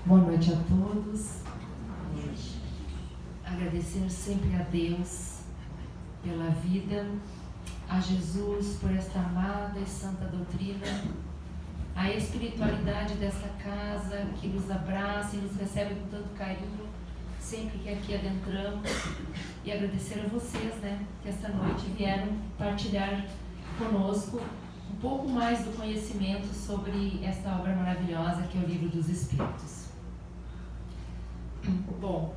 Boa noite a todos. Agradecer sempre a Deus pela vida, a Jesus por esta amada e santa doutrina, a espiritualidade desta casa que nos abraça e nos recebe com tanto carinho sempre que aqui adentramos, e agradecer a vocês, que esta noite vieram partilhar conosco um pouco mais do conhecimento sobre esta obra maravilhosa que é o Livro dos Espíritos. Bom,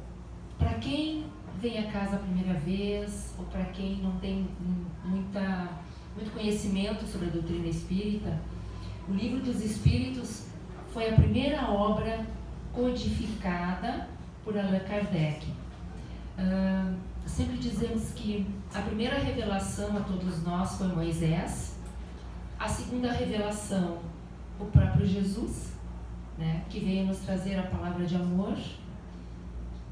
para quem vem a casa a primeira vez, ou para quem não tem muito conhecimento sobre a doutrina espírita, o Livro dos Espíritos foi a primeira obra codificada por Allan Kardec. Sempre dizemos que a primeira revelação a todos nós foi Moisés, a segunda revelação o próprio Jesus, que veio nos trazer a palavra de amor,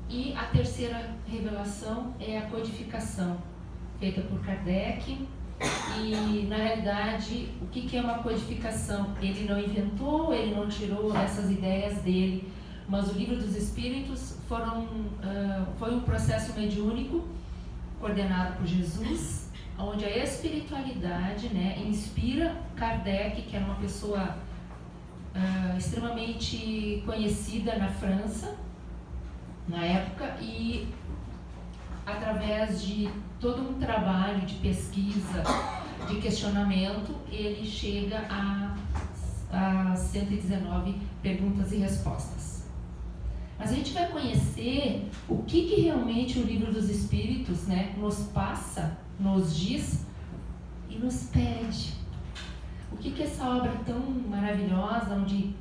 e a terceira revelação é a codificação feita por Kardec. E na realidade, o que é uma codificação? Ele não inventou, ele não tirou essas ideias dele, mas o Livro dos Espíritos foi um processo mediúnico coordenado por Jesus, onde a espiritualidade inspira Kardec, que era uma pessoa extremamente conhecida na França na época, e através de todo um trabalho de pesquisa, de questionamento, ele chega a 119 perguntas e respostas. Mas a gente vai conhecer o que realmente o Livro dos Espíritos nos passa, nos diz e nos pede. O que essa obra tão maravilhosa, onde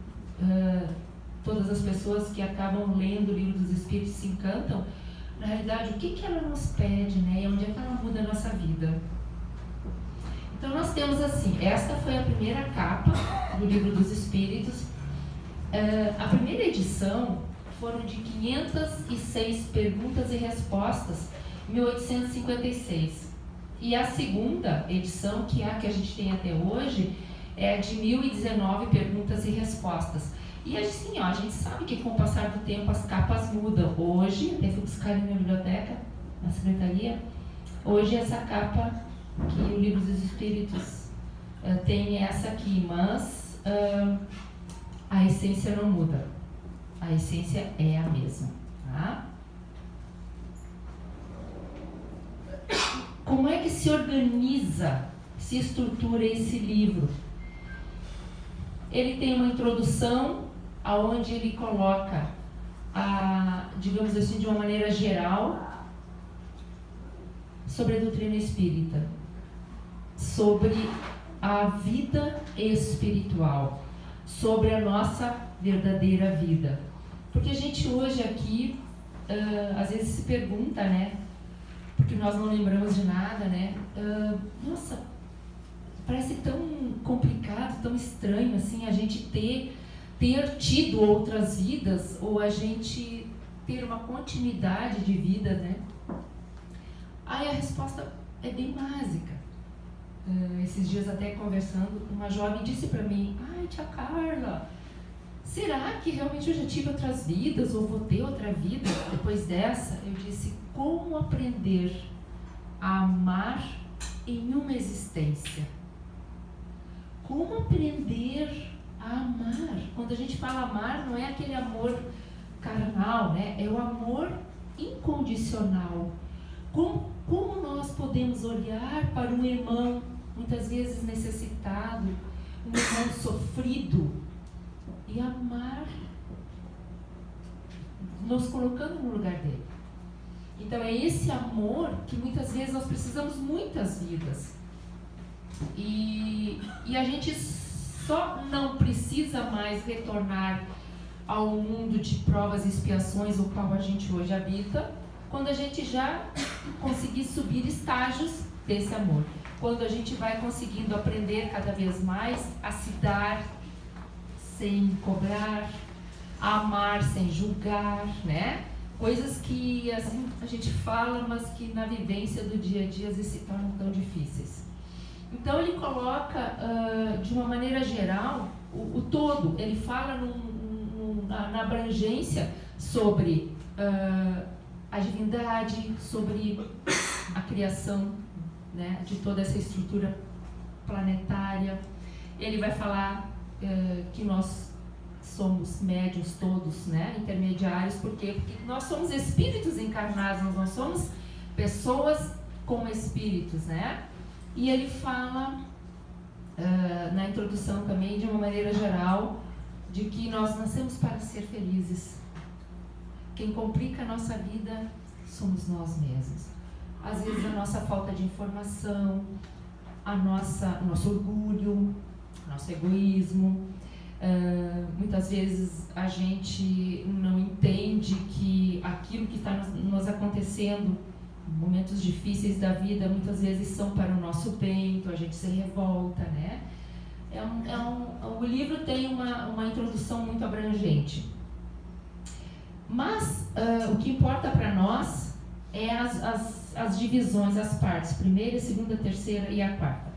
todas as pessoas que acabam lendo o Livro dos Espíritos se encantam, na realidade, o que ela nos pede, e onde é que ela muda a nossa vida? Então, nós temos assim, esta foi a primeira capa do Livro dos Espíritos. A primeira edição foram de 506 perguntas e respostas, 1856. E a segunda edição, que é a que a gente tem até hoje, é de 1019 perguntas e respostas. E assim, a gente sabe que com o passar do tempo as capas mudam. Hoje, até fui buscar ali na biblioteca, na secretaria, hoje essa capa que o Livro dos Espíritos tem é essa aqui, mas a essência não muda. A essência é a mesma. Tá? Como é que se organiza, se estrutura esse livro? Ele tem uma introdução, aonde ele coloca, digamos assim, de uma maneira geral, sobre a doutrina espírita, sobre a vida espiritual, sobre a nossa verdadeira vida. Porque a gente hoje aqui, às vezes se pergunta, porque nós não lembramos de nada, nossa, parece tão complicado, tão estranho assim, a gente ter tido outras vidas, ou a gente ter uma continuidade de vida, Aí a resposta é bem básica. Esses dias até conversando, uma jovem disse para mim: ai, tia Carla, será que realmente eu já tive outras vidas, ou vou ter outra vida depois dessa? Eu disse: como aprender a amar em uma existência? Como aprender a amar? Quando a gente fala amar, não é aquele amor carnal, é o amor incondicional. Como nós podemos olhar para um irmão, muitas vezes necessitado, um irmão sofrido, e amar, nos colocando no lugar dele? Então é esse amor que muitas vezes nós precisamos muitas vidas. E a gente só não precisa mais retornar ao mundo de provas e expiações, o qual a gente hoje habita, quando a gente já conseguir subir estágios desse amor. Quando a gente vai conseguindo aprender cada vez mais a se dar sem cobrar, a amar sem julgar, Coisas que assim, a gente fala, mas que na vivência do dia a dia às vezes se tornam tão difíceis. Então ele coloca de uma maneira geral o todo. Ele fala na abrangência sobre a divindade, sobre a criação, né, de toda essa estrutura planetária. Ele vai falar que nós somos médiuns todos, né, intermediários. Por quê? Porque nós somos espíritos encarnados, nós não somos pessoas com espíritos, né? E ele fala na introdução também, de uma maneira geral, de que nós nascemos para ser felizes. Quem complica a nossa vida somos nós mesmos. Às vezes a nossa falta de informação, o nosso orgulho, nosso egoísmo. Muitas vezes a gente não entende que aquilo que está nos acontecendo, momentos difíceis da vida, muitas vezes são para o nosso bem, então a gente se revolta, né? O livro tem uma introdução muito abrangente. Mas o que importa para nós é as divisões, as partes, primeira, segunda, terceira e a quarta.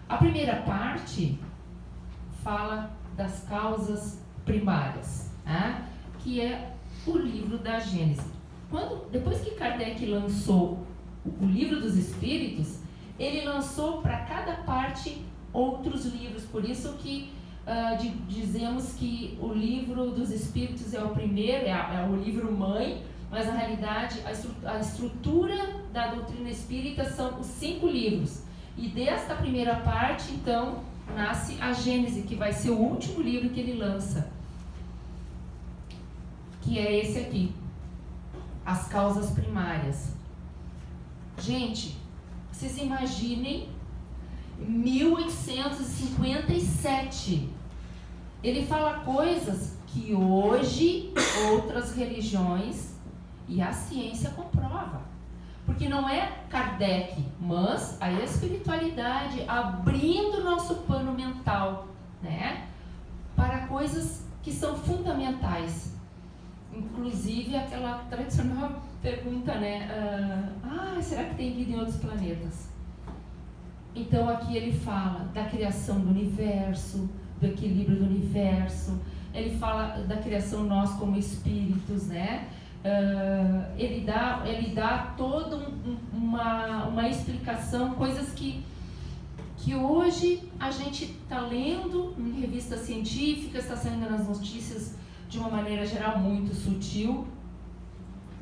A primeira parte fala das causas primárias, né? Que é o livro da Gênese. Depois que Kardec lançou o livro dos Espíritos, ele lançou para cada parte outros livros. Por isso que dizemos que o livro dos Espíritos é o primeiro, é o livro mãe, mas na realidade a estrutura da doutrina espírita são os 5 livros. E desta primeira parte, então, nasce a Gênese, que vai ser o último livro que ele lança, que é esse aqui, As Causas Primárias. Gente, vocês imaginem 1857. Ele fala coisas que hoje outras religiões e a ciência comprova. Porque não é Kardec, mas a espiritualidade abrindo nosso pano mental, né, para coisas que são fundamentais. Inclusive aquela tradicional pergunta, né, será que tem vida em outros planetas? Então aqui ele fala da criação do universo, do equilíbrio do universo. Ele fala da criação nós como espíritos, né? Ele dá toda uma explicação, coisas que hoje a gente está lendo em revistas científicas, está saindo nas notícias de uma maneira geral muito sutil,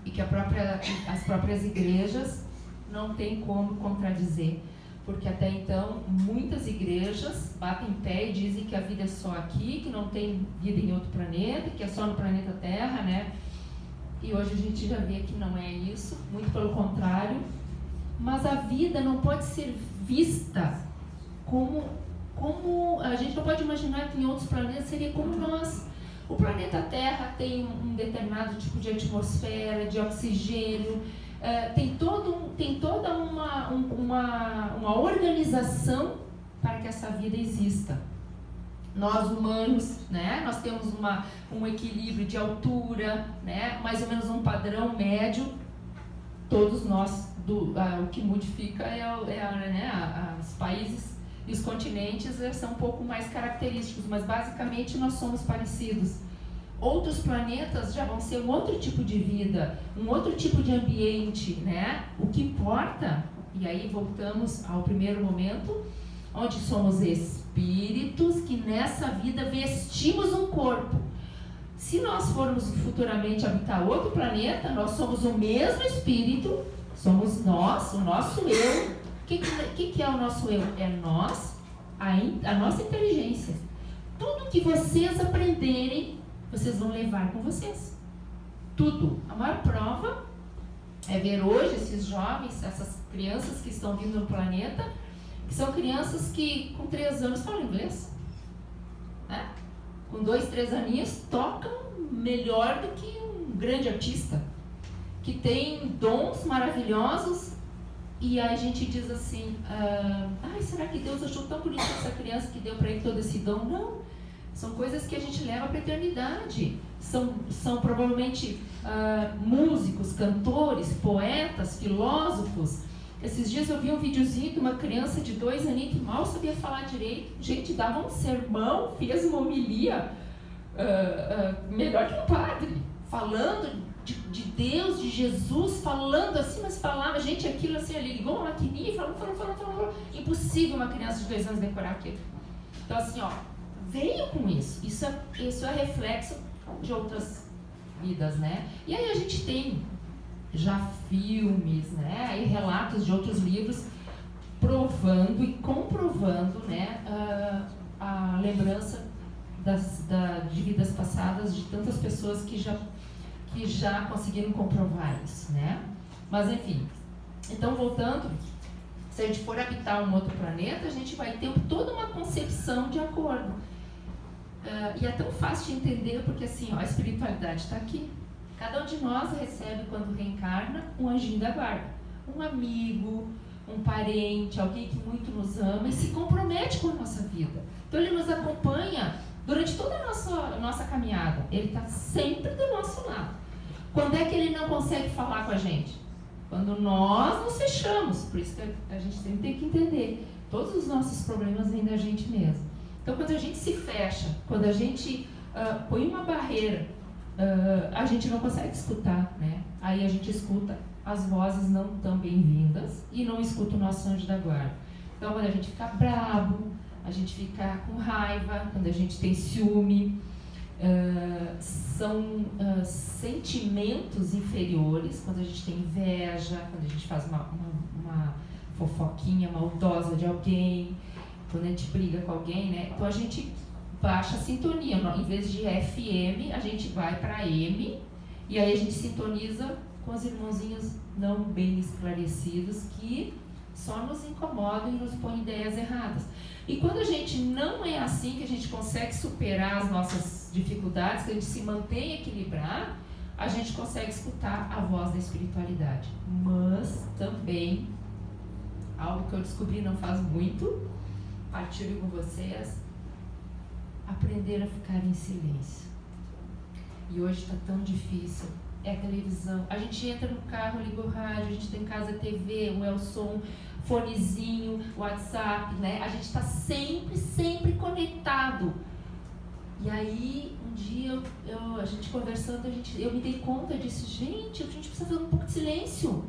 e que as próprias igrejas não têm como contradizer. Porque até então, muitas igrejas batem pé e dizem que a vida é só aqui, que não tem vida em outro planeta, que é só no planeta Terra, né? E hoje a gente já vê que não é isso, muito pelo contrário. Mas a vida não pode ser vista como a gente não pode imaginar que em outros planetas seria como nós. O planeta Terra tem um determinado tipo de atmosfera, de oxigênio, tem toda uma organização para que essa vida exista. Nós humanos, né, nós temos um equilíbrio de altura, né, mais ou menos um padrão médio. Todos nós, o que modifica os países e os continentes são um pouco mais característicos, mas basicamente nós somos parecidos. Outros planetas já vão ser um outro tipo de vida, um outro tipo de ambiente, né? O que importa, e aí voltamos ao primeiro momento, onde somos espíritos que nessa vida vestimos um corpo. Se nós formos futuramente habitar outro planeta, nós somos o mesmo espírito, somos nós, o nosso eu. O que é o nosso eu? É nós, a nossa inteligência. Tudo que vocês aprenderem, vocês vão levar com vocês. Tudo. A maior prova é ver hoje esses jovens, essas crianças que estão vindo no planeta, que são crianças que com 3 anos falam inglês, né? Com 2, 3 aninhos tocam melhor do que um grande artista, que tem dons maravilhosos. E aí a gente diz assim, será que Deus achou tão bonita essa criança que deu para ele todo esse dom? Não, são coisas que a gente leva para a eternidade. São provavelmente músicos, cantores, poetas, filósofos. Esses dias eu vi um videozinho de uma criança de 2 aninhos que mal sabia falar direito. Gente, dava um sermão, fez uma homilia. melhor que um padre, falando de Deus, de Jesus, falando assim, mas falava, gente, aquilo assim, ele ligou uma maquininha e falou. Impossível uma criança de 2 anos decorar aquilo. Então assim, ó, veio com isso. Isso é reflexo de outras vidas, né? E aí a gente tem já filmes, né? E relatos de outros livros provando e comprovando, né? A lembrança de vidas passadas de tantas pessoas que já conseguiram comprovar isso, né? Mas enfim, então voltando, se a gente for habitar um outro planeta, a gente vai ter toda uma concepção de acordo. E é tão fácil de entender porque assim, ó, a espiritualidade está aqui. Cada um de nós recebe quando reencarna um anjinho da guarda, um amigo, um parente, alguém que muito nos ama e se compromete com a nossa vida. Então ele nos acompanha durante toda a nossa caminhada. Ele está sempre do nosso lado. Quando é que ele não consegue falar com a gente? Quando nós nos fechamos. Por isso que a gente sempre tem que entender. Todos os nossos problemas vêm da gente mesmo. Então, quando a gente se fecha, quando a gente põe uma barreira, a gente não consegue escutar, né? Aí a gente escuta as vozes não tão bem-vindas e não escuta o nosso anjo da guarda. Então, quando a gente fica bravo, a gente fica com raiva, quando a gente tem ciúme, são sentimentos inferiores, quando a gente tem inveja, quando a gente faz uma fofoquinha maldosa de alguém, quando a gente briga com alguém, né? Então a gente baixa a sintonia, em vez de FM, a gente vai para M, e aí a gente sintoniza com os irmãozinhos não bem esclarecidos que só nos incomodam e nos põem ideias erradas. E quando a gente não é assim, que a gente consegue superar as nossas dificuldades, que a gente se mantém equilibrado, a gente consegue escutar a voz da espiritualidade. Mas também, algo que eu descobri não faz muito, partilho com vocês, aprender a ficar em silêncio. E hoje está tão difícil. É a televisão. A gente entra no carro, liga o rádio, a gente tem em casa TV, o Elson, fonezinho, WhatsApp, né? A gente está sempre conectado. E aí, um dia, a gente conversando, eu me dei conta disso. Gente, a gente precisa fazer um pouco de silêncio.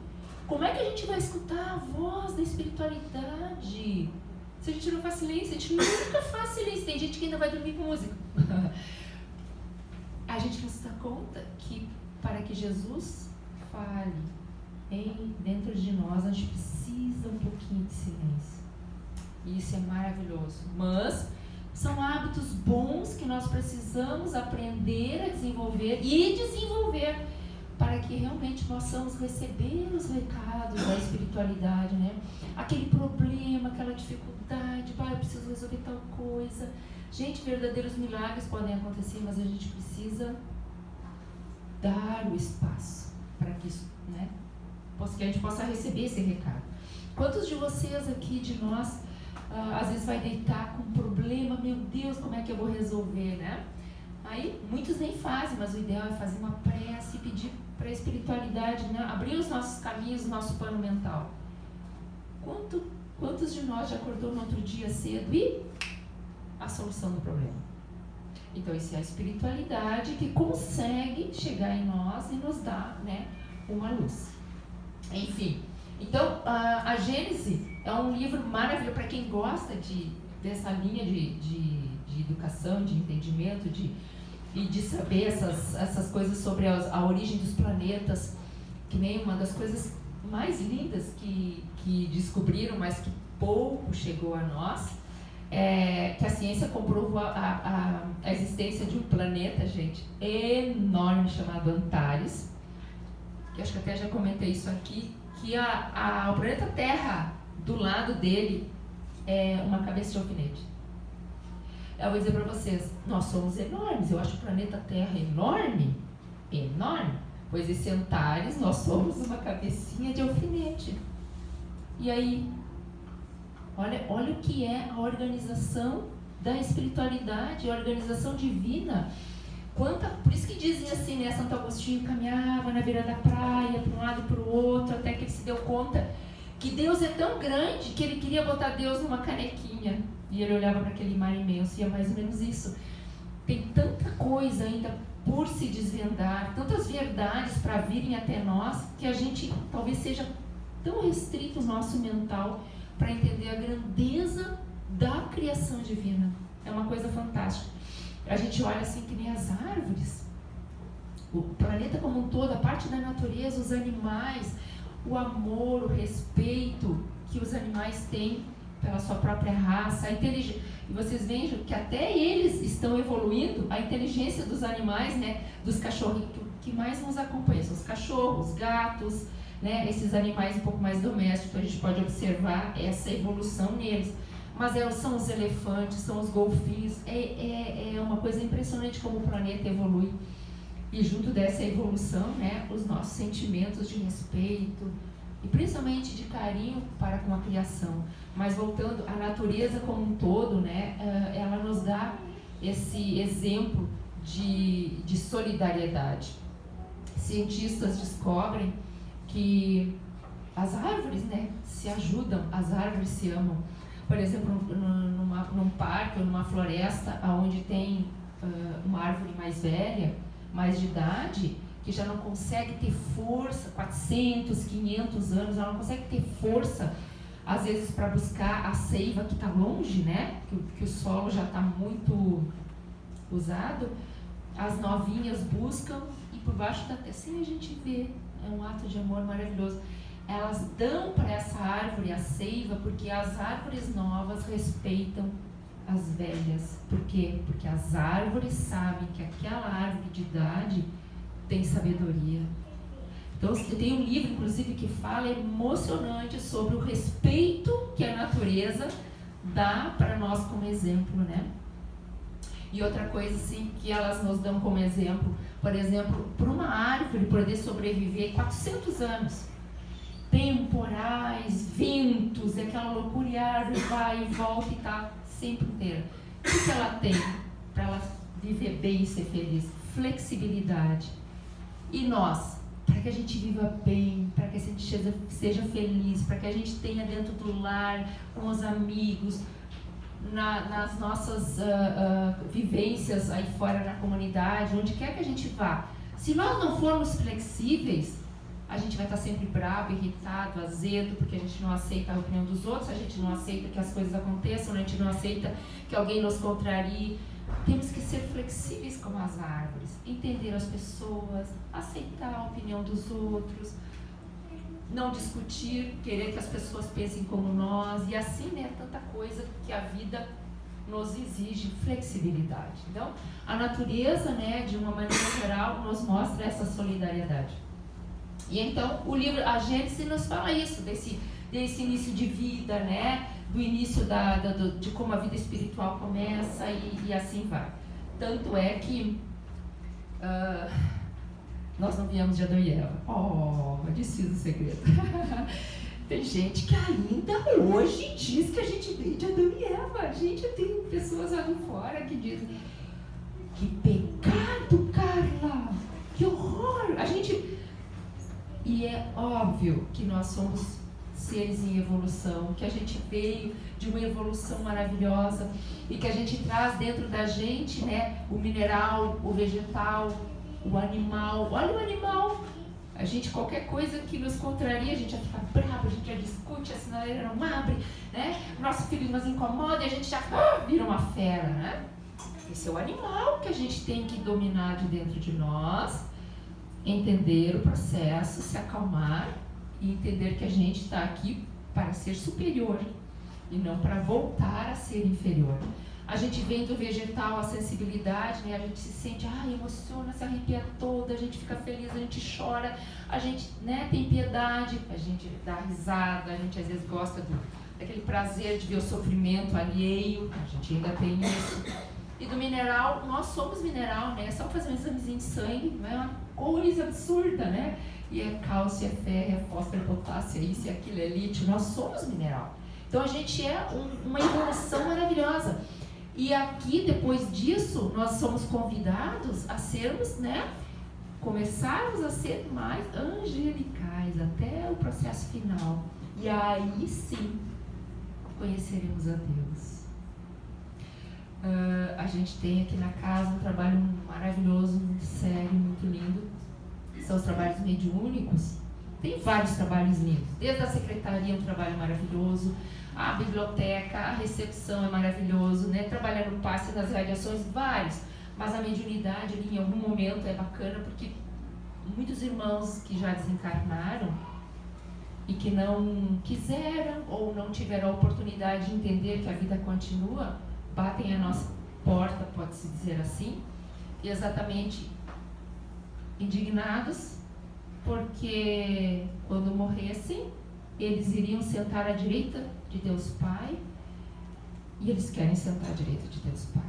Como é que a gente vai escutar a voz da espiritualidade? Se a gente não faz silêncio, a gente nunca faz silêncio. Tem gente que ainda vai dormir com música. A gente não se dá conta que para que Jesus fale dentro de nós, a gente precisa um pouquinho de silêncio. E isso é maravilhoso. Mas são hábitos bons que nós precisamos aprender a desenvolver para que realmente possamos receber os recados da espiritualidade, né? Aquele problema, aquela dificuldade, eu preciso resolver tal coisa. Gente, verdadeiros milagres podem acontecer, mas a gente precisa dar o espaço para que isso, né, que a gente possa receber esse recado. Quantos de vocês aqui, de nós, às vezes vai deitar com um problema, meu Deus, como é que eu vou resolver, né? Aí, muitos nem fazem, mas o ideal é fazer uma prece e pedir para a espiritualidade, né, abrir os nossos caminhos, o nosso plano mental. Quantos de nós já acordou no outro dia cedo e a solução do problema? Então, isso é a espiritualidade que consegue chegar em nós e nos dar, né, uma luz. Enfim, então, a Gênese é um livro maravilhoso para quem gosta dessa linha de educação, de entendimento, e de saber essas coisas sobre a origem dos planetas, que nem uma das coisas mais lindas que descobriram, mas que pouco chegou a nós, que a ciência comprovou a existência de um planeta, gente, enorme, chamado Antares, que acho que até já comentei isso aqui, que o planeta Terra, do lado dele, é uma cabeça de alfinete. Eu vou dizer para vocês, nós somos enormes, eu acho o planeta Terra enorme, pois esse Antares, nós somos uma cabecinha de alfinete. E aí, olha o que é a organização da espiritualidade, a organização divina. Por isso que dizem assim, né, Santo Agostinho caminhava na beira da praia, para um lado e para o outro, até que ele se deu conta que Deus é tão grande que ele queria botar Deus numa canequinha. E ele olhava para aquele mar imenso, e é mais ou menos isso. tem tanta coisa ainda por se desvendar, tantas verdades para virem até nós, que a gente talvez seja tão restrito o nosso mental para entender a grandeza da criação divina. É uma coisa fantástica. A gente olha assim que nem as árvores, o planeta como um todo, a parte da natureza, os animais, o amor, o respeito que os animais têm pela sua própria raça, a inteligência. E vocês vejam que até eles estão evoluindo, a inteligência dos animais, né, dos cachorros que mais nos acompanham, são os cachorros, gatos, né, esses animais um pouco mais domésticos, a gente pode observar essa evolução neles. Mas são os elefantes, são os golfinhos, é uma coisa impressionante como o planeta evolui. E junto dessa evolução, né, os nossos sentimentos de respeito e principalmente de carinho para com a criação. Mas voltando, a natureza como um todo, né, ela nos dá esse exemplo de solidariedade. Cientistas descobrem que as árvores, né, se ajudam, as árvores se amam. Por exemplo, num parque ou numa floresta onde tem uma árvore mais velha, mais de idade, que já não consegue ter força, 400, 500 anos, ela não consegue ter força, às vezes, para buscar a seiva que está longe, né? Que o solo já está muito usado. As novinhas buscam e por baixo da terra, assim a gente vê, é um ato de amor maravilhoso. Elas dão para essa árvore a seiva porque as árvores novas respeitam as velhas. Por quê? Porque as árvores sabem que aquela árvore de idade tem sabedoria. Então, tem um livro, inclusive, que fala emocionante sobre o respeito que a natureza dá para nós como exemplo, né? E outra coisa, assim, que elas nos dão como exemplo, por exemplo, para uma árvore poder sobreviver 400 anos, temporais, ventos, aquela loucura, e a árvore vai e volta e está sempre inteira. O que ela tem para ela viver bem e ser feliz? Flexibilidade. E nós, para que a gente viva bem, para que a gente seja feliz, para que a gente tenha dentro do lar, com os amigos, nas nossas vivências aí fora na comunidade, onde quer que a gente vá, se nós não formos flexíveis, a gente vai estar sempre bravo, irritado, azedo, porque a gente não aceita a opinião dos outros, a gente não aceita que as coisas aconteçam, a gente não aceita que alguém nos contrarie. Temos que ser flexíveis como as árvores, entender as pessoas, aceitar a opinião dos outros, não discutir, querer que as pessoas pensem como nós, e assim, né, tanta coisa que a vida nos exige, flexibilidade. Então, a natureza, né, de uma maneira geral, nos mostra essa solidariedade. E então, o livro, a Gênese nos fala isso, desse início de vida, né, do início de como a vida espiritual começa e assim vai. Tanto é que nós não viemos de Adão e Eva. Eu desfiz o segredo. Tem gente que ainda hoje diz que a gente veio de Adão e Eva. Gente, tem pessoas ali fora que dizem: que pecado, Carla! Que horror! E é óbvio que nós somos seres em evolução, que a gente veio de uma evolução maravilhosa e que a gente traz dentro da gente, né, o mineral, o vegetal, o animal. Olha o animal! A gente, qualquer coisa que nos contraria, a gente já fica bravo, a gente já discute, a sinaleira não abre, né? Nosso filho nos incomoda e a gente já vira uma fera, né? Esse é o animal que a gente tem que dominar de dentro de nós, entender o processo, se acalmar e entender que a gente está aqui para ser superior e não para voltar a ser inferior. A gente vem do vegetal, a sensibilidade, né? A gente se sente, emociona, se arrepia toda, a gente fica feliz, a gente chora, a gente, né, tem piedade, a gente dá risada, a gente às vezes gosta daquele prazer de ver o sofrimento alheio, a gente ainda tem isso. E do mineral, nós somos mineral, né? É só fazer um examezinho de sangue, não é uma coisa absurda, né? E é cálcio, é ferro, é fósforo, é potássio, é isso e aquilo, é lítio, nós somos mineral. Então a gente é uma evolução maravilhosa. E aqui, depois disso, nós somos convidados a sermos, né? Começarmos a ser mais angelicais até o processo final. E aí sim, conheceremos a Deus. A gente tem aqui na casa um trabalho maravilhoso, muito sério, muito lindo. São os trabalhos mediúnicos. Tem vários trabalhos lindos. Desde a secretaria, um trabalho maravilhoso. A biblioteca, a recepção é maravilhoso, né? Trabalhar no passe, nas radiações, vários. Mas a mediunidade ali, em algum momento é bacana, porque muitos irmãos que já desencarnaram e que não quiseram ou não tiveram a oportunidade de entender que a vida continua, batem a nossa porta, pode-se dizer assim, exatamente indignados, porque quando morressem, eles iriam sentar à direita de Deus Pai, e eles querem sentar à direita de Deus Pai.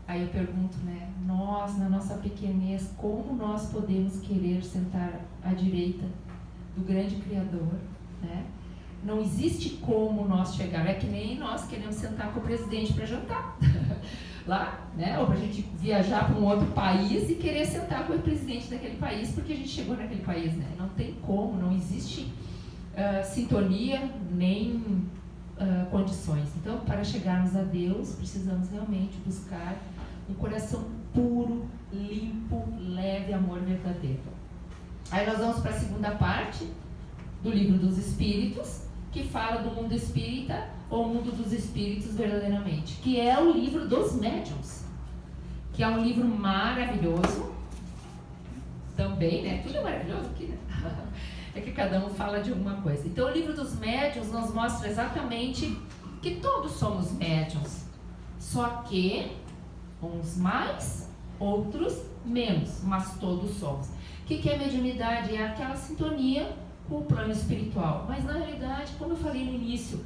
Aí eu pergunto, né, nós, na nossa pequenez, como nós podemos querer sentar à direita do grande Criador, né? Não existe como nós chegar, é que nem nós queremos sentar com o presidente para jantar, lá, né? Ou para a gente viajar para um outro país e querer sentar com o presidente daquele país porque a gente chegou naquele país, né? Não tem como, não existe sintonia nem condições. Então, para chegarmos a Deus, precisamos realmente buscar um coração puro, limpo, leve, amor verdadeiro. Aí nós vamos para a segunda parte do Livro dos Espíritos, que fala do mundo espírita ou mundo dos espíritos verdadeiramente, que é o livro dos médiuns, que é um livro maravilhoso também, né? Tudo é maravilhoso aqui, né? É que cada um fala de alguma coisa. Então o livro dos médiuns nos mostra exatamente que todos somos médiuns, só que uns mais, outros menos, mas todos somos. O que é mediunidade? É aquela sintonia com o plano espiritual. Mas na realidade, como eu falei no início,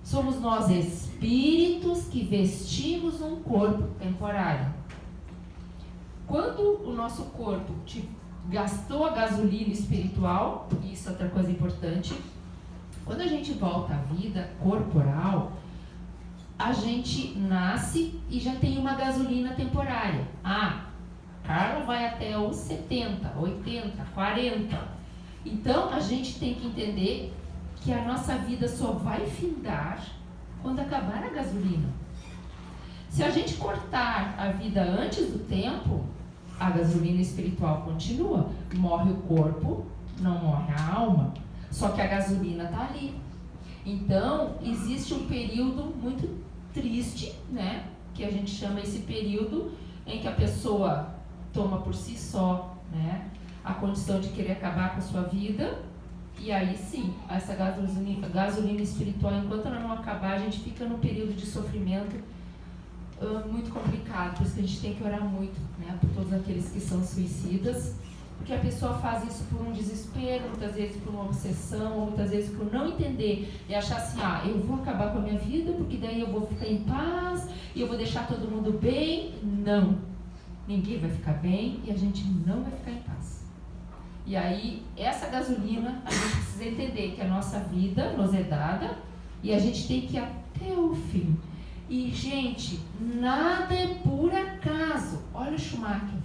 somos nós espíritos que vestimos um corpo temporário. Quando o nosso corpo gastou a gasolina espiritual, isso é outra coisa importante, quando a gente volta à vida corporal, a gente nasce e já tem uma gasolina temporária. Carla vai até os 70, 80, 40. Então, a gente tem que entender que a nossa vida só vai findar quando acabar a gasolina. Se a gente cortar a vida antes do tempo, a gasolina espiritual continua. Morre o corpo, não morre a alma. Só que a gasolina está ali. Então, existe um período muito triste, né? Que a gente chama esse período em que a pessoa toma por si só, né, a condição de querer acabar com a sua vida, e aí sim, essa gasolina espiritual, enquanto ela não acabar, a gente fica num período de sofrimento muito complicado. Por isso que a gente tem que orar muito, né, por todos aqueles que são suicidas, porque a pessoa faz isso por um desespero, muitas vezes por uma obsessão, ou muitas vezes por não entender e achar assim, eu vou acabar com a minha vida porque daí eu vou ficar em paz e eu vou deixar todo mundo bem. Não. Ninguém vai ficar bem e a gente não vai ficar em paz. E aí, essa gasolina, a gente precisa entender que a nossa vida nos é dada e a gente tem que ir até o fim. E, gente, nada é por acaso. Olha o Schumacher,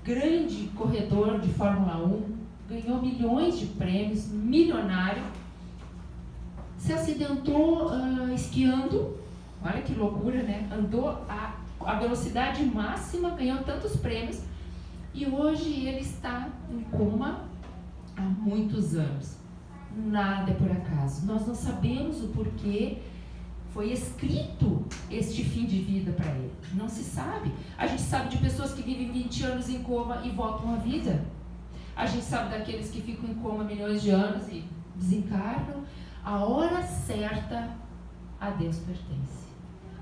grande corredor de Fórmula 1, ganhou milhões de prêmios, milionário, se acidentou esquiando, olha que loucura, né? Andou a velocidade máxima, ganhou tantos prêmios, e hoje ele está em coma há muitos anos. Nada é por acaso. Nós não sabemos o porquê foi escrito este fim de vida para ele. Não se sabe. A gente sabe de pessoas que vivem 20 anos em coma e voltam à vida. A gente sabe daqueles que ficam em coma milhões de anos e desencarnam. A hora certa a Deus pertence.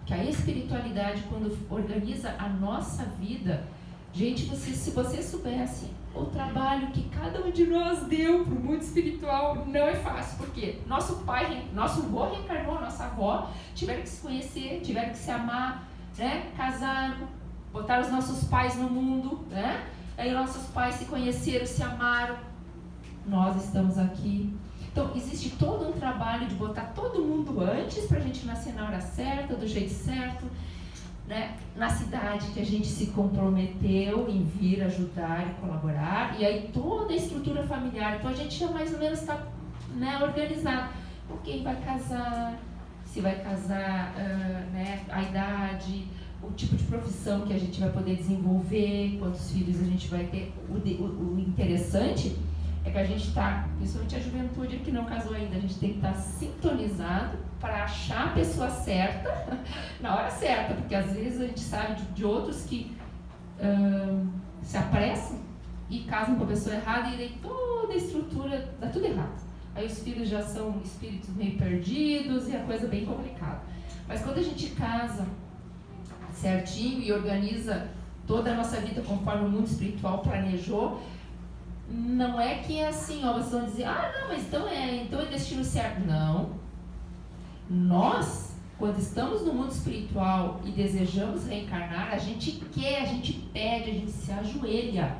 Que a espiritualidade, quando organiza a nossa vida, gente, se você soubesse o trabalho que cada um de nós deu para o mundo espiritual, não é fácil, porque nosso pai, nosso avô reencarnou, nossa avó, tiveram que se conhecer, tiveram que se amar, né? Casaram, botaram os nossos pais no mundo, né? Aí nossos pais se conheceram, se amaram, nós estamos aqui. Então, existe todo um trabalho de botar todo mundo antes para a gente nascer na hora certa, do jeito certo, né? Na cidade que a gente se comprometeu em vir ajudar e colaborar, e aí toda a estrutura familiar. Então, a gente já mais ou menos está, né, organizado. Com quem vai casar, se vai casar, né, a idade, o tipo de profissão que a gente vai poder desenvolver, quantos filhos a gente vai ter. O interessante é que a gente está, principalmente a juventude que não casou ainda, a gente tem que estar sintonizado para achar a pessoa certa na hora certa, porque às vezes a gente sabe de outros que se apressam e casam com a pessoa errada e daí toda a estrutura dá tudo errado. Aí os filhos já são espíritos meio perdidos e a coisa bem complicada. Mas quando a gente casa certinho e organiza toda a nossa vida conforme o mundo espiritual planejou, não é que é assim, ó, vocês vão dizer, não, mas então é destino certo. Não. Nós, quando estamos no mundo espiritual e desejamos reencarnar, a gente quer, a gente pede, a gente se ajoelha.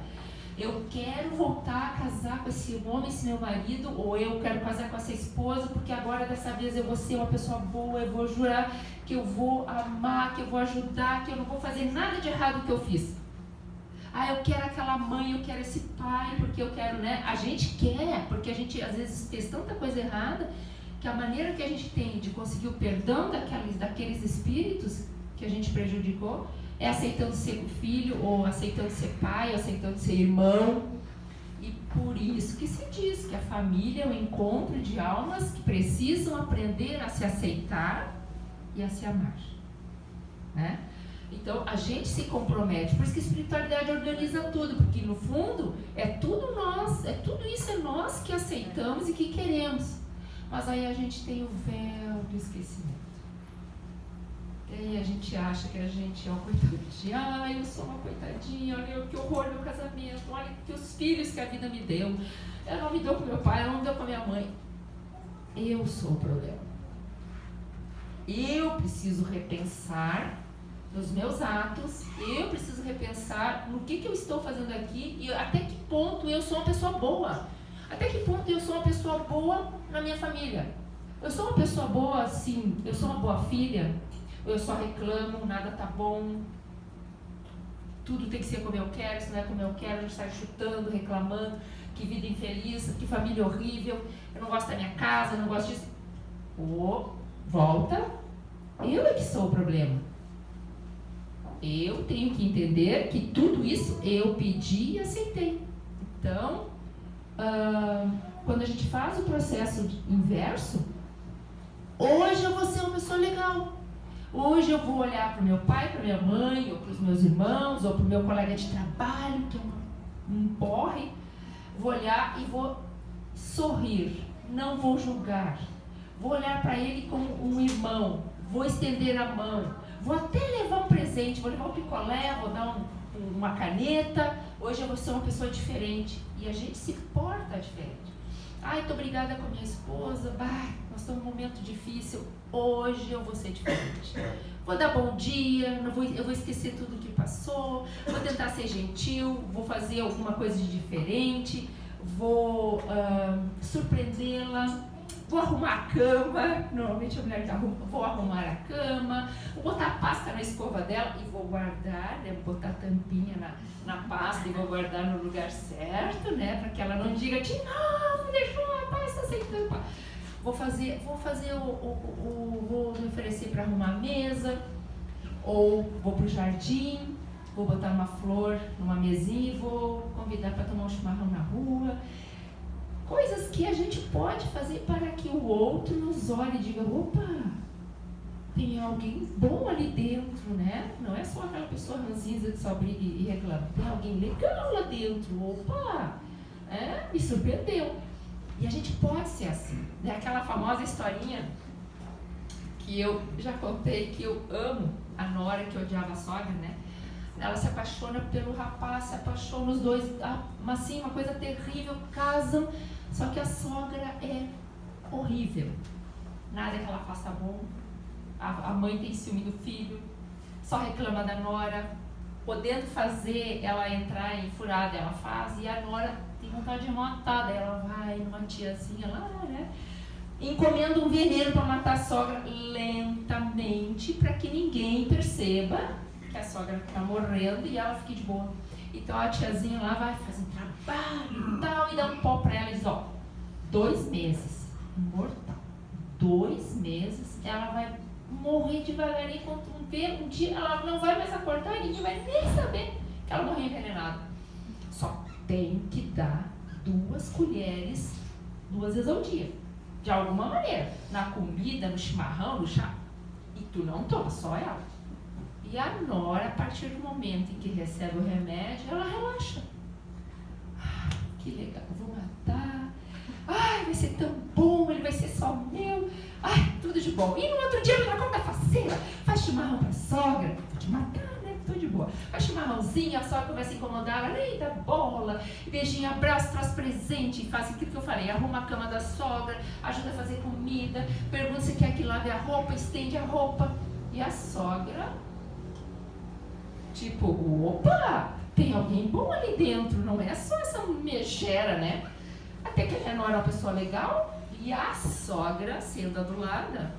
Eu quero voltar a casar com esse homem, esse meu marido, ou eu quero casar com essa esposa, porque agora dessa vez eu vou ser uma pessoa boa, eu vou jurar que eu vou amar, que eu vou ajudar, que eu não vou fazer nada de errado que eu fiz. Eu quero aquela mãe, eu quero esse pai, porque eu quero, né? A gente quer, porque a gente às vezes fez tanta coisa errada, que a maneira que a gente tem de conseguir o perdão daqueles espíritos que a gente prejudicou, é aceitando ser filho, ou aceitando ser pai, ou aceitando ser irmão. E por isso que se diz que a família é um encontro de almas que precisam aprender a se aceitar e a se amar, né? Então a gente se compromete, por isso que a espiritualidade organiza tudo, porque no fundo é tudo nós, tudo isso é nós que aceitamos e que queremos. Mas aí a gente tem o véu do esquecimento. E aí a gente acha que a gente é uma coitadinha. Eu sou uma coitadinha, olha que horror meu casamento, olha que os filhos que a vida me deu. Ela não me deu com meu pai, ela não me deu com a minha mãe. Eu sou o problema. Eu preciso repensar nos meus atos, eu preciso repensar no que eu estou fazendo aqui e até que ponto eu sou uma pessoa boa. Até que ponto eu sou uma pessoa boa na minha família. Eu sou uma pessoa boa, sim, eu sou uma boa filha. Eu só reclamo, nada tá bom, tudo tem que ser como eu quero, se não é como eu quero, a gente sai chutando, reclamando, que vida infeliz, que família horrível, eu não gosto da minha casa, eu não gosto disso. Volta, eu é que sou o problema. Eu tenho que entender que tudo isso eu pedi e aceitei. Então, quando a gente faz o processo inverso, hoje eu vou ser uma pessoa legal. Hoje eu vou olhar para o meu pai, para minha mãe, ou para os meus irmãos, ou para o meu colega de trabalho, que é um porre. Vou olhar e vou sorrir, não vou julgar. Vou olhar para ele como um irmão, vou estender a mão, vou até levar um presente, vou levar um picolé, vou dar uma caneta. Hoje eu vou ser uma pessoa diferente e a gente se porta diferente. Estou brigada com a minha esposa, nós estamos num momento difícil, hoje eu vou ser diferente. Vou dar bom dia, eu vou esquecer tudo que passou, vou tentar ser gentil, vou fazer alguma coisa de diferente, vou surpreendê-la, vou arrumar a cama, normalmente a mulher vou arrumar a cama, vou botar a pasta na escova dela e vou guardar, né, vou botar a tampinha na pasta e vou guardar no lugar certo, né, para que ela não diga de novo, deixou a pasta sem tampa. Vou me oferecer para arrumar a mesa, ou vou pro jardim, vou botar uma flor numa mesinha e vou convidar para tomar um chimarrão na rua. Coisas que a gente pode fazer para que o outro nos olhe e diga, opa, tem alguém bom ali dentro, né? Não é só aquela pessoa ranzinza que só briga e reclama. Tem alguém legal lá dentro, opa, me surpreendeu. E a gente pode ser assim. É aquela famosa historinha que eu já contei, que eu amo, a nora que odiava a sogra, né? Ela se apaixona pelo rapaz, se apaixona os dois, assim, uma coisa terrível, casam, só que a sogra é horrível. Nada que ela faça bom. A mãe tem ciúme do filho, só reclama da nora, podendo fazer ela entrar em furada, ela faz, e a nora tem vontade de matar, daí ela vai numa tiazinha lá, né? Encomenda um veneno para matar a sogra lentamente, para que ninguém perceba que a sogra está morrendo e ela fique de boa. Então a tiazinha lá vai fazer um trabalho e tal, e dá um pó para ela e diz, 2 meses, mortal, 2 meses, ela vai morrer devagarinho contra um ver um dia, ela não vai mais acordar e ninguém vai nem saber que ela morreu envenenada. Só tem que dar 2 colheres 2 vezes ao dia, de alguma maneira, na comida, no chimarrão, no chá. E tu não toma, só ela. E a nora, a partir do momento em que recebe o remédio, ela relaxa. Que legal, eu vou matar. Ai, vai ser tão bom, ele vai ser só meu. Ai, tudo de bom. E no outro dia ela come da faceira, faz chimarrão pra sogra. Vou te matar, né? Tô de boa. Faz chimarrãozinho, a sogra começa a incomodar, ela nem dá bola, beijinho, abraço, traz presente, faz aquilo que eu falei, arruma a cama da sogra, ajuda a fazer comida, pergunta se quer que lave a roupa, estende a roupa. E a sogra, tipo, opa, tem alguém bom ali dentro, não é só essa megera, né? Até que a nora é uma pessoa legal e a sogra, sendo adulada,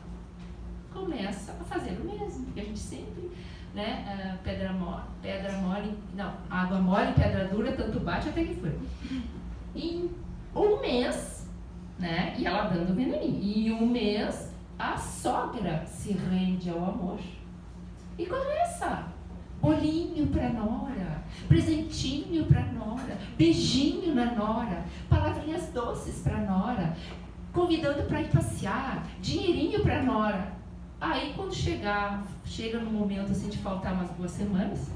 começa a fazer o mesmo, porque a gente sempre, né, água mole, pedra dura, tanto bate até que foi. Em um mês, né, e ela dando veneninho, em um mês a sogra se rende ao amor e começa bolinho pra nora, presentinho pra nora, beijinho na nora, palavrinhas doces pra nora, convidando pra ir passear, dinheirinho pra nora. Aí quando chega no momento assim de faltar umas 2 semanas,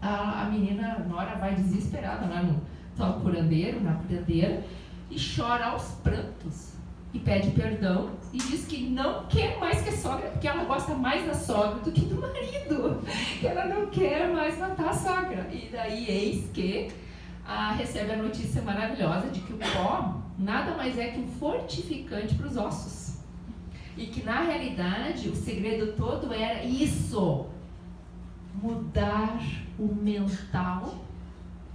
a menina, a nora, vai desesperada lá no tal curandeiro, na curandeira, e chora aos prantos. E pede perdão e diz que não quer mais que a sogra, porque ela gosta mais da sogra do que do marido, que ela não quer mais matar a sogra. E daí eis que recebe a notícia maravilhosa de que o pó nada mais é que um fortificante para os ossos. E que na realidade o segredo todo era isso: mudar o mental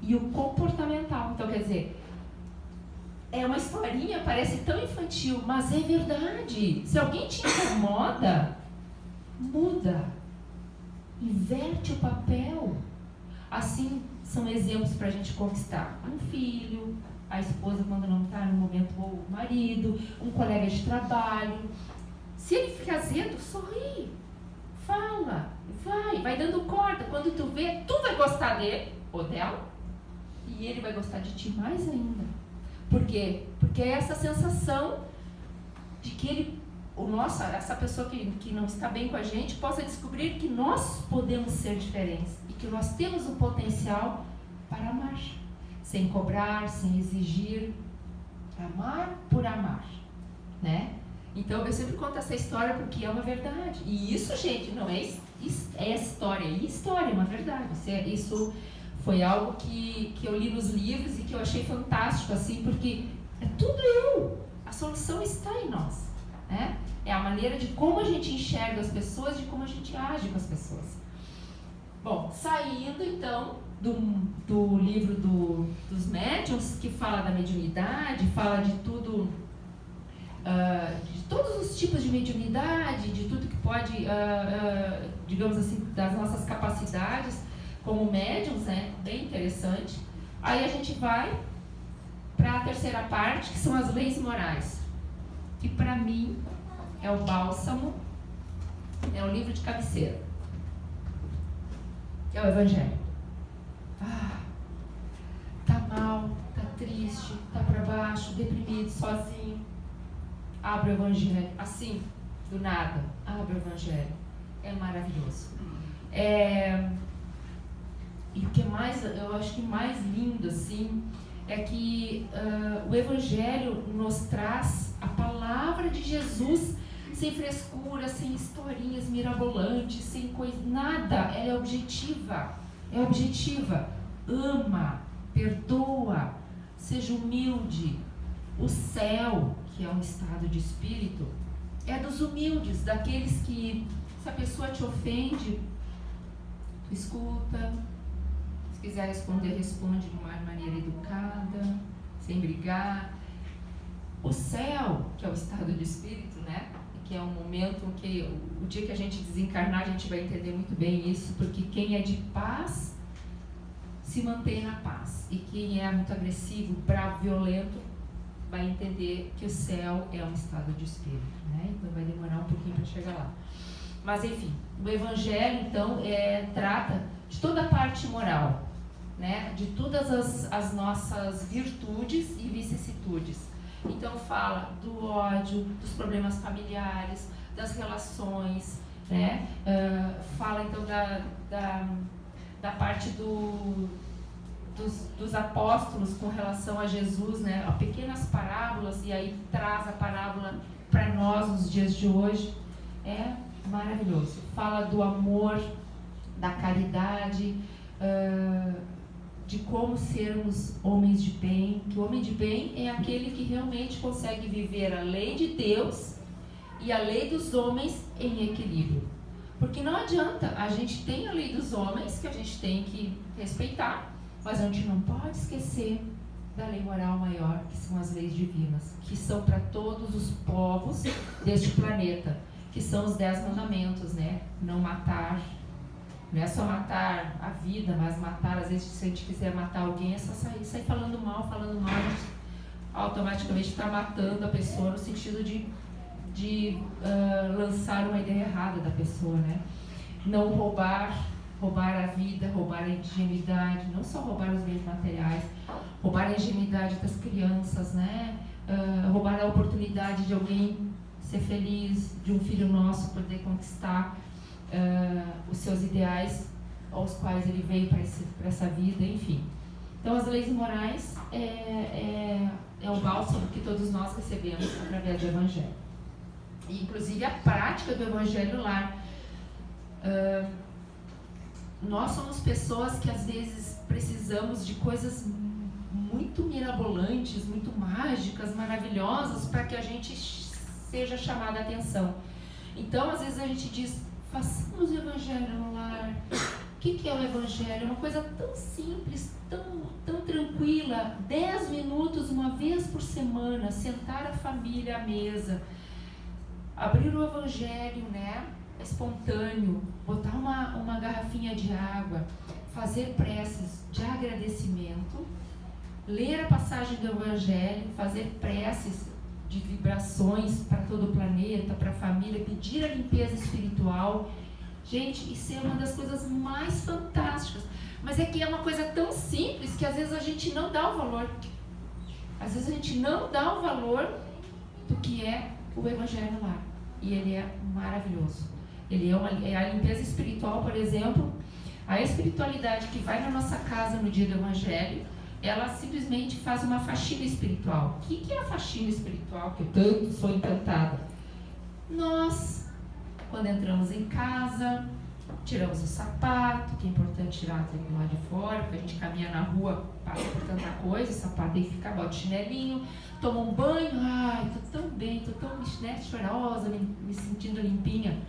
e o comportamental. Então quer dizer, é uma historinha, parece tão infantil, mas é verdade. Se alguém te incomoda, muda. Inverte o papel. Assim, são exemplos para a gente conquistar um filho, a esposa quando não está no momento, ou o marido, um colega de trabalho. Se ele fica azedo, sorri, fala, vai dando corda. Quando tu vê, tu vai gostar dele ou dela e ele vai gostar de ti mais ainda. Por quê? Porque é essa sensação de que essa pessoa que não está bem com a gente possa descobrir que nós podemos ser diferentes e que nós temos o potencial para amar, sem cobrar, sem exigir, amar por amar, né? Então eu sempre conto essa história porque é uma verdade. E isso, gente, não é história, é uma verdade. Isso foi algo que eu li nos livros e que eu achei fantástico, assim, porque é tudo eu. A solução está em nós, né? É a maneira de como a gente enxerga as pessoas, de como a gente age com as pessoas. Bom, saindo então do livro dos médiuns, que fala da mediunidade, fala de tudo, de todos os tipos de mediunidade, de tudo que pode, digamos assim, das nossas capacidades como médiums, né? Bem interessante. Aí a gente vai para a terceira parte, que são as leis morais, que para mim é o bálsamo, é o livro de cabeceira, é o Evangelho. Tá mal, tá triste, tá para baixo, deprimido, sozinho, abre o Evangelho, assim, do nada, abre o Evangelho, é maravilhoso. E o que mais, eu acho que mais lindo, assim, é que o Evangelho nos traz a palavra de Jesus sem frescura, sem historinhas mirabolantes, sem coisa, nada. Ela é objetiva, ama, perdoa, seja humilde. O céu, que é um estado de espírito, é dos humildes, daqueles que, se a pessoa te ofende, tu escuta. Se quiser responder, responde de uma maneira educada, sem brigar. O céu, que é o estado de espírito, né? Que é um momento que o dia que a gente desencarnar, a gente vai entender muito bem isso, porque quem é de paz se mantém na paz. E quem é muito agressivo, bravo, violento, vai entender que o céu é um estado de espírito, né? Então vai demorar um pouquinho para chegar lá. Mas enfim, o Evangelho então trata de toda a parte moral, né? De todas as nossas virtudes e vicissitudes. Então fala do ódio, dos problemas familiares, das relações, né? Fala então da parte dos apóstolos com relação a Jesus, né? Pequenas parábolas, e aí traz a parábola para nós nos dias de hoje. É maravilhoso. Fala do amor, da caridade, de como sermos homens de bem. Que o homem de bem é aquele que realmente consegue viver a lei de Deus e a lei dos homens em equilíbrio. Porque não adianta, a gente tem a lei dos homens que a gente tem que respeitar, mas a gente não pode esquecer da lei moral maior, que são as leis divinas, que são para todos os povos deste planeta, que são os 10 mandamentos, né? Não matar, não é só matar a vida, mas matar, às vezes, se a gente quiser matar alguém, é só sair falando mal, a gente automaticamente está matando a pessoa no sentido de lançar uma ideia errada da pessoa, né? Não roubar a vida, roubar a ingenuidade, não só roubar os bens materiais, roubar a ingenuidade das crianças, né? Roubar a oportunidade de alguém ser feliz, de um filho nosso poder conquistar os seus ideais aos quais ele veio para essa vida, enfim. Então as leis morais é o bálsamo que todos nós recebemos através do Evangelho. E, inclusive a prática do Evangelho lá. Nós somos pessoas que às vezes precisamos de coisas muito mirabolantes, muito mágicas, maravilhosas, para que a gente seja chamada a atenção. Então, às vezes a gente diz, façamos o Evangelho no lar. O que é o Evangelho? É uma coisa tão simples, tão tranquila. 10 minutos, uma vez por semana, sentar a família à mesa, abrir o Evangelho, né? Espontâneo, botar uma garrafinha de água, fazer preces de agradecimento, ler a passagem do Evangelho, fazer preces de vibrações para todo o planeta, para a família, pedir a limpeza espiritual. Gente, isso é uma das coisas mais fantásticas, mas é que é uma coisa tão simples que às vezes a gente não dá o valor. Às vezes a gente não dá o valor do que é o Evangelho no lar, e ele é maravilhoso. Ele é a limpeza espiritual, por exemplo. A espiritualidade que vai na nossa casa no dia do Evangelho, ela simplesmente faz uma faxina espiritual. O que é a faxina espiritual que eu tanto sou encantada? Nós, quando entramos em casa, tiramos o sapato, que é importante tirar do lado de fora, porque a gente caminha na rua, passa por tanta coisa, o sapato tem que ficar, bota o chinelinho, toma um banho, ai, tô tão bem, tô tão chorosa, me sentindo limpinha.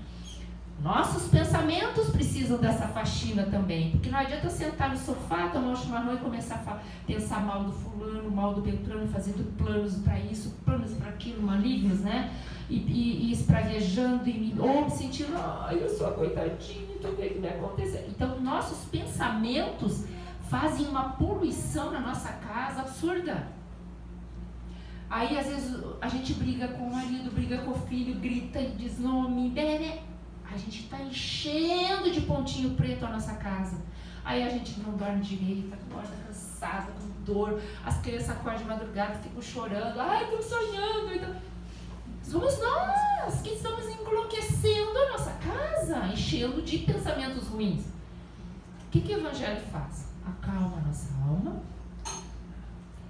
Nossos pensamentos precisam dessa faxina também, porque não adianta sentar no sofá, tomar um chimarrão e começar a pensar mal do fulano, mal do Beltrano, fazendo planos para isso, planos para aquilo, malignos, né? E espraguejando ou me sentindo, ai, eu sou a coitadinha, então o que vai acontecer? Então, nossos pensamentos fazem uma poluição na nossa casa absurda. Aí, às vezes, a gente briga com o marido, briga com o filho, grita e diz nome, bebê. A gente está enchendo de pontinho preto a nossa casa. Aí a gente não dorme direito, acorda cansada, com dor. As crianças acordam de madrugada, ficam chorando. Ai, estou sonhando. Então, somos nós que estamos enlouquecendo a nossa casa, enchendo de pensamentos ruins. O que o Evangelho faz? Acalma a nossa alma.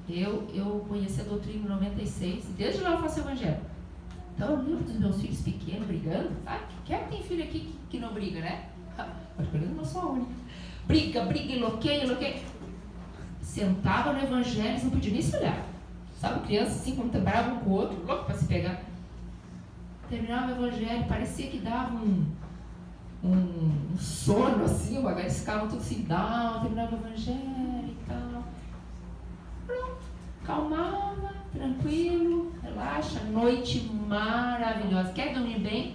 Eu conheci a doutrina em 96, e desde lá eu faço o Evangelho. Então, eu lembro dos meus filhos pequenos brigando, sabe? Quem é que tem filho aqui que não briga, né? Acho que eu não sou a única. Briga, enlouqueia. Sentava no Evangelho, eles não podiam nem se olhar. Sabe, criança assim, quando trabalhava um com o outro, louco para se pegar. Terminava o Evangelho, parecia que dava um sono assim, eles ficavam tudo assim, terminava o Evangelho e tal. Pronto, calmava, tranquilo, relaxa, noite maravilhosa. Quer dormir bem?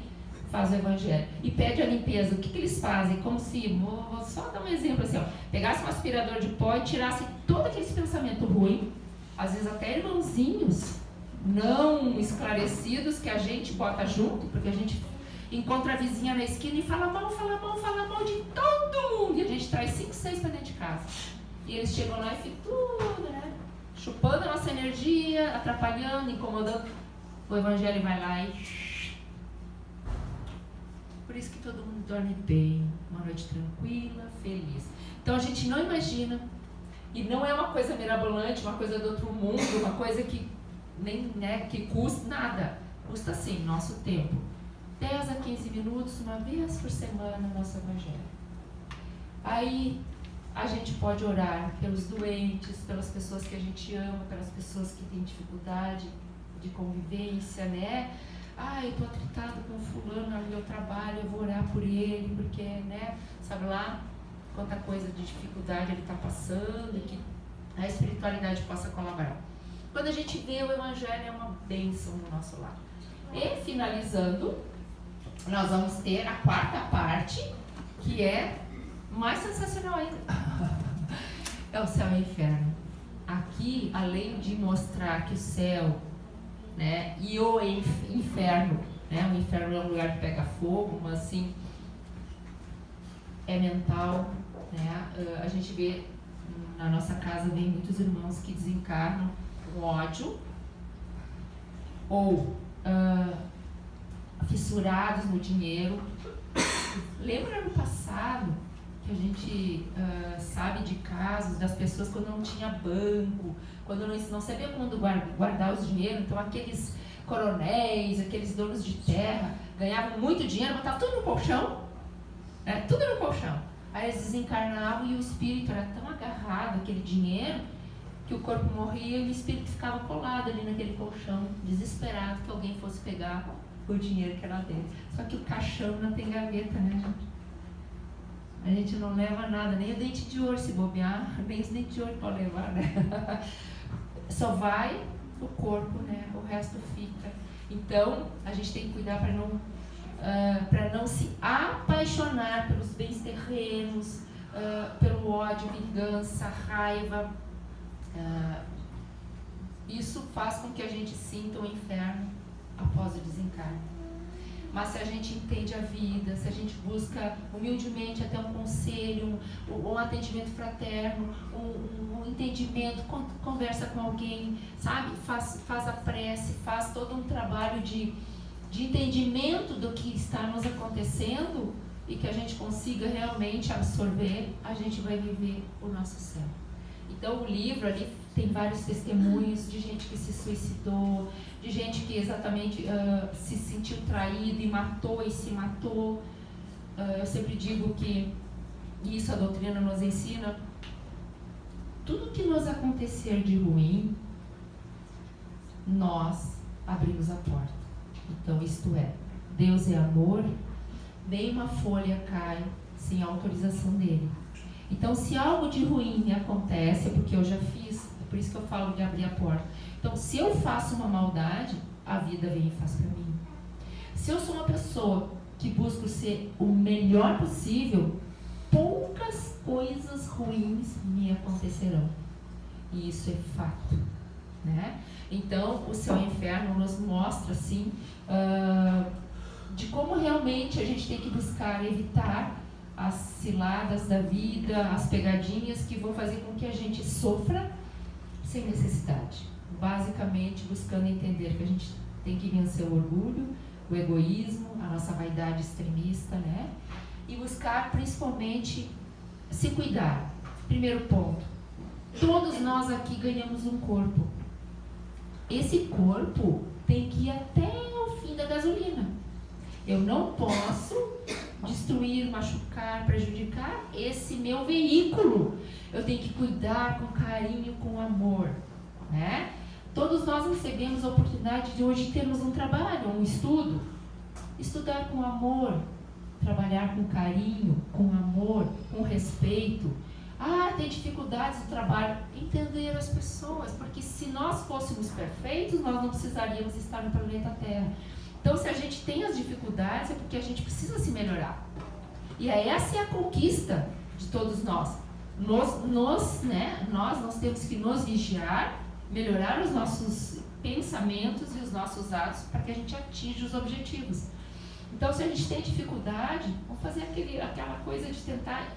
Faz o Evangelho. E pede a limpeza. O que eles fazem? Como se, vou só dar um exemplo assim, ó, pegasse um aspirador de pó e tirasse todo aquele pensamento ruim, às vezes até irmãozinhos não esclarecidos que a gente bota junto, porque a gente encontra a vizinha na esquina e fala mal de todo mundo. E a gente traz 5, 6 para dentro de casa. E eles chegam lá e ficam tudo, né? Chupando a nossa energia, atrapalhando, incomodando. O Evangelho vai lá e... Por isso que todo mundo dorme bem, uma noite tranquila, feliz. Então a gente não imagina, e não é uma coisa mirabolante, uma coisa do outro mundo, uma coisa que nem, né, que custa nada. Custa sim, nosso tempo. 10 a 15 minutos, uma vez por semana, nosso Evangelho. Aí a gente pode orar pelos doentes, pelas pessoas que a gente ama, pelas pessoas que têm dificuldade de convivência, né? Eu tô atritado com fulano no meu trabalho, eu vou orar por ele, porque, né, sabe lá quanta coisa de dificuldade ele está passando e que a espiritualidade possa colaborar. Quando a gente vê, o Evangelho é uma bênção no nosso lar. E, finalizando, nós vamos ter a quarta parte, que é mais sensacional ainda. É o céu e o inferno. Aqui, além de mostrar que o céu, né, e o inferno, né, o inferno é um lugar que pega fogo, mas assim, é mental, né? A gente vê, na nossa casa, vem muitos irmãos que desencarnam com ódio, ou fissurados no dinheiro. Lembra ano passado que a gente sabe de casos das pessoas quando não tinha banco, quando não sabia quando guardar os dinheiros, então aqueles coronéis, aqueles donos de terra ganhavam muito dinheiro, botavam tudo no colchão, tudo no colchão. Aí eles desencarnavam e o espírito era tão agarrado àquele dinheiro que o corpo morria e o espírito ficava colado ali naquele colchão, desesperado que alguém fosse pegar o dinheiro que era dele. Só que o caixão não tem gaveta, né, gente? A gente não leva nada, nem o dente de ouro se bobear, nem os dentes de ouro pode levar, né? Só vai o corpo, né? O resto fica. Então, a gente tem que cuidar para não se apaixonar pelos bens terrenos, pelo ódio, vingança, raiva. Isso faz com que a gente sinta o inferno após o desencarne. Mas se a gente entende a vida, se a gente busca humildemente até um conselho, um atendimento fraterno, um entendimento, conversa com alguém, sabe? Faz a prece, faz todo um trabalho de entendimento do que está nos acontecendo e que a gente consiga realmente absorver, a gente vai viver o nosso céu. Então o livro ali tem vários testemunhos de gente que se suicidou, de gente que exatamente se sentiu traído e se matou. Eu sempre digo que isso a doutrina nos ensina. Tudo que nos acontecer de ruim, nós abrimos a porta. Então isto é, Deus é amor, nenhuma folha cai sem a autorização dele. Então se algo de ruim me acontece, é porque eu já fiz, é por isso que eu falo de abrir a porta. Então se eu faço uma maldade, a vida vem e faz para mim. Se eu sou uma pessoa que busco ser o melhor possível, poucas coisas ruins me acontecerão. E isso é fato, né? Então o céu e o inferno nos mostra assim, de como realmente a gente tem que buscar evitar as ciladas da vida, as pegadinhas que vão fazer com que a gente sofra sem necessidade. Basicamente buscando entender que a gente tem que vencer o orgulho, o egoísmo, a nossa vaidade extremista, né? E buscar principalmente se cuidar. Primeiro ponto, todos nós aqui ganhamos um corpo. Esse corpo tem que ir até o fim da gasolina. Eu não posso destruir, machucar, prejudicar esse meu veículo. Eu tenho que cuidar com carinho, com amor, né? Todos nós recebemos a oportunidade de hoje termos um trabalho, um estudo. Estudar com amor, trabalhar com carinho, com amor, com respeito. Tem dificuldades no trabalho. Entender as pessoas, porque se nós fôssemos perfeitos, nós não precisaríamos estar no planeta Terra. Então, se a gente tem as dificuldades, é porque a gente precisa se melhorar. E essa é a conquista de todos nós. Nós temos que nos vigiar, melhorar os nossos pensamentos e os nossos atos para que a gente atinja os objetivos. Então, se a gente tem dificuldade, vamos fazer aquela coisa de tentar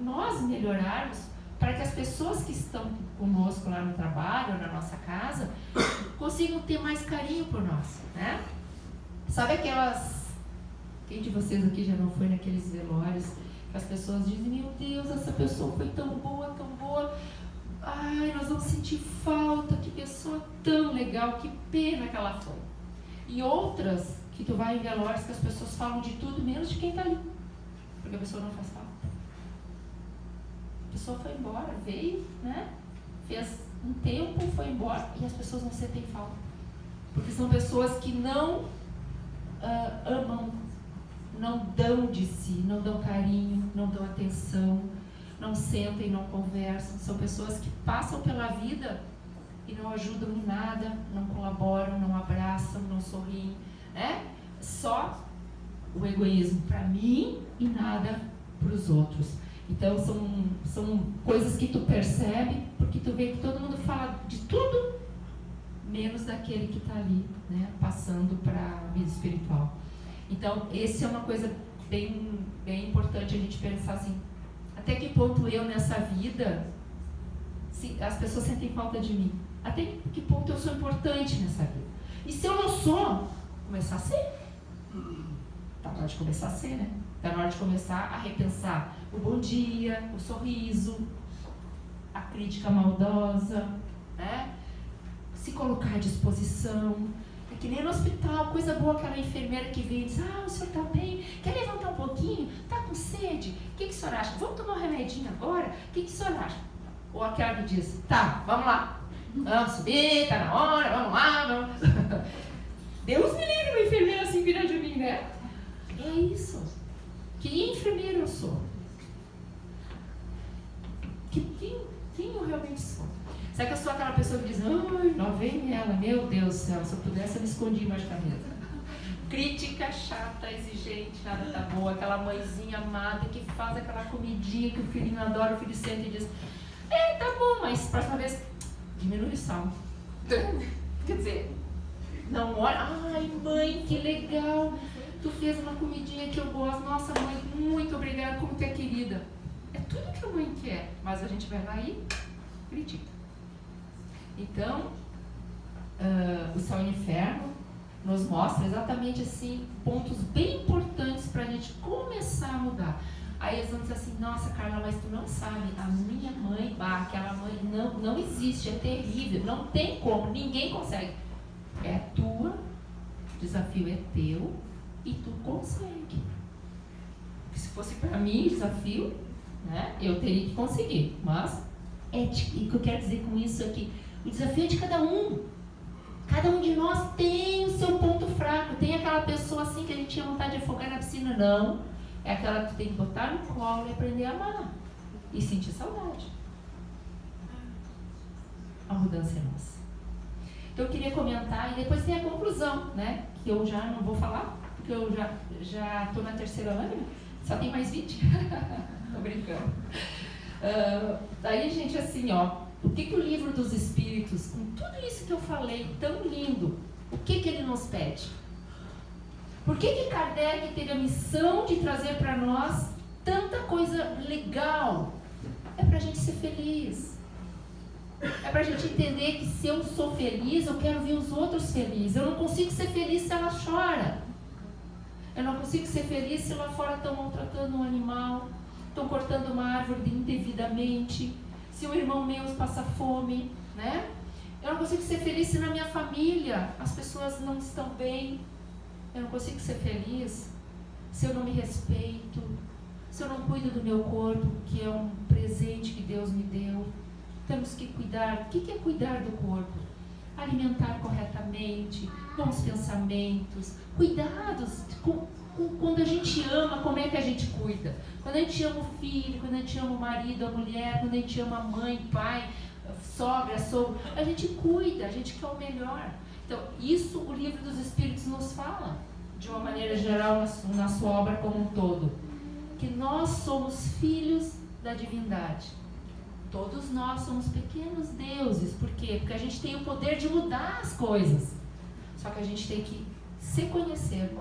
nós melhorarmos, para que as pessoas que estão conosco lá no trabalho, ou na nossa casa, consigam ter mais carinho por nós, né? Sabe aquelas... Quem de vocês aqui já não foi naqueles velórios que as pessoas dizem, meu Deus, essa pessoa foi tão boa, ai, nós vamos sentir falta, que pessoa tão legal, que pena que ela foi. E outras que tu vai em velórios que as pessoas falam de tudo menos de quem está ali, porque a pessoa não faz falta. A pessoa foi embora, veio, né? Fez um tempo, foi embora, e as pessoas não sentem falta, porque são pessoas que não amam, não dão de si, não dão carinho, não dão atenção, não sentem, não conversam. São pessoas que passam pela vida e não ajudam em nada, não colaboram, não abraçam, não sorriem, né? Só o egoísmo para mim e nada para os outros. Então são coisas que tu percebe, porque tu vê que todo mundo fala de tudo, menos daquele que está ali, né? Passando para a vida espiritual. Então, essa é uma coisa bem importante a gente pensar assim, até que ponto eu nessa vida, as pessoas sentem falta de mim? Até que ponto eu sou importante nessa vida? E se eu não sou, começar a ser. Está na hora de começar a ser, né? Está na hora de começar a repensar o bom dia, o sorriso, a crítica maldosa, né? Se colocar à disposição. É que nem no hospital, coisa boa, aquela enfermeira que vem e diz, o senhor está bem? Quer levantar um pouquinho? Está com sede? O que o senhor acha? Vamos tomar um remedinho agora? O que o senhor acha? Ou aquela que diz, tá, vamos lá. Vamos subir, está na hora, vamos lá, vamos. Deus me livre, uma enfermeira assim vira de mim, né? É isso. Que enfermeira eu sou? Quem eu realmente sou? Será que eu sou aquela pessoa que diz, ai, lá vem ela, meu Deus do céu, se eu pudesse eu me escondia embaixo da mesa. Crítica, chata, exigente, nada tá boa, aquela mãezinha amada que faz aquela comidinha que o filhinho adora, o filho senta e diz, tá bom, mas próxima vez, diminui o sal. Quer dizer, não olha, ai mãe, que legal, tu fez uma comidinha que eu gosto, nossa mãe, muito obrigada, como tu é querida. É tudo que a mãe quer, mas a gente vai lá e critica. Então, o Céu e o Inferno nos mostra exatamente assim, pontos bem importantes para a gente começar a mudar. Aí eles vão dizer assim, nossa Carla, mas tu não sabe, a minha mãe, aquela mãe não existe, é terrível, não tem como, ninguém consegue. É tua, o desafio é teu e tu consegue. Porque se fosse para mim o desafio, né, eu teria que conseguir, mas e o que eu quero dizer com isso é que o desafio é de cada um. Cada um de nós tem o seu ponto fraco. Tem aquela pessoa assim que a gente tinha vontade de afogar na piscina. Não. É aquela que tu tem que botar no colo e aprender a amar. E sentir saudade. A mudança é nossa. Então eu queria comentar, e depois tem a conclusão, né? Que eu já não vou falar, porque eu já estou na terceira lâmina. Só tem mais 20. Tô brincando. Daí, gente, assim, o que o livro dos Espíritos, com tudo isso que eu falei, tão lindo, o que ele nos pede? Por que Kardec teve a missão de trazer para nós tanta coisa legal? É para a gente ser feliz. É para a gente entender que se eu sou feliz, eu quero ver os outros felizes. Eu não consigo ser feliz se ela chora. Eu não consigo ser feliz se lá fora estão maltratando um animal, estão cortando uma árvore indevidamente, se o irmão meu passa fome, né? Eu não consigo ser feliz se na minha família as pessoas não estão bem. Eu não consigo ser feliz se eu não me respeito, se eu não cuido do meu corpo, que é um presente que Deus me deu. Temos que cuidar. O que é cuidar do corpo? Alimentar corretamente, bons pensamentos, cuidados. Quando a gente ama, como é que a gente cuida? Quando a gente ama o filho, quando a gente ama o marido, a mulher, quando a gente ama a mãe, pai, sogra, sogro, a gente cuida, a gente quer o melhor. Então, isso o Livro dos Espíritos nos fala, de uma maneira geral, na sua obra como um todo. Que nós somos filhos da divindade. Todos nós somos pequenos deuses. Por quê? Porque a gente tem o poder de mudar as coisas. Só que a gente tem que se conhecer,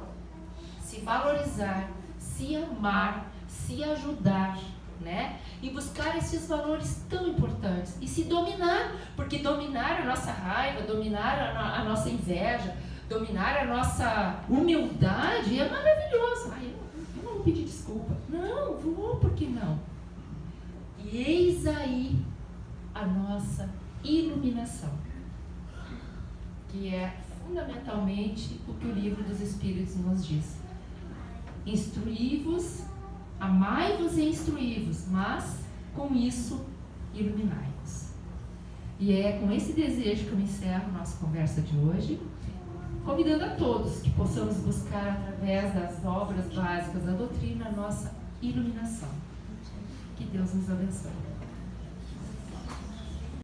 se se valorizar, se amar, se ajudar, né? E buscar esses valores tão importantes e se dominar, porque dominar a nossa raiva, dominar a nossa inveja, dominar a nossa humildade é maravilhoso. Ai, eu não vou pedir desculpa. Não, vou, por que não? E eis aí a nossa iluminação, que é fundamentalmente o que o livro dos Espíritos nos diz. Instruí-vos, amai-vos e instruí-vos, mas com isso iluminai-vos. E é com esse desejo que eu encerro a nossa conversa de hoje, convidando a todos que possamos buscar através das obras básicas da doutrina a nossa iluminação. Que Deus nos abençoe.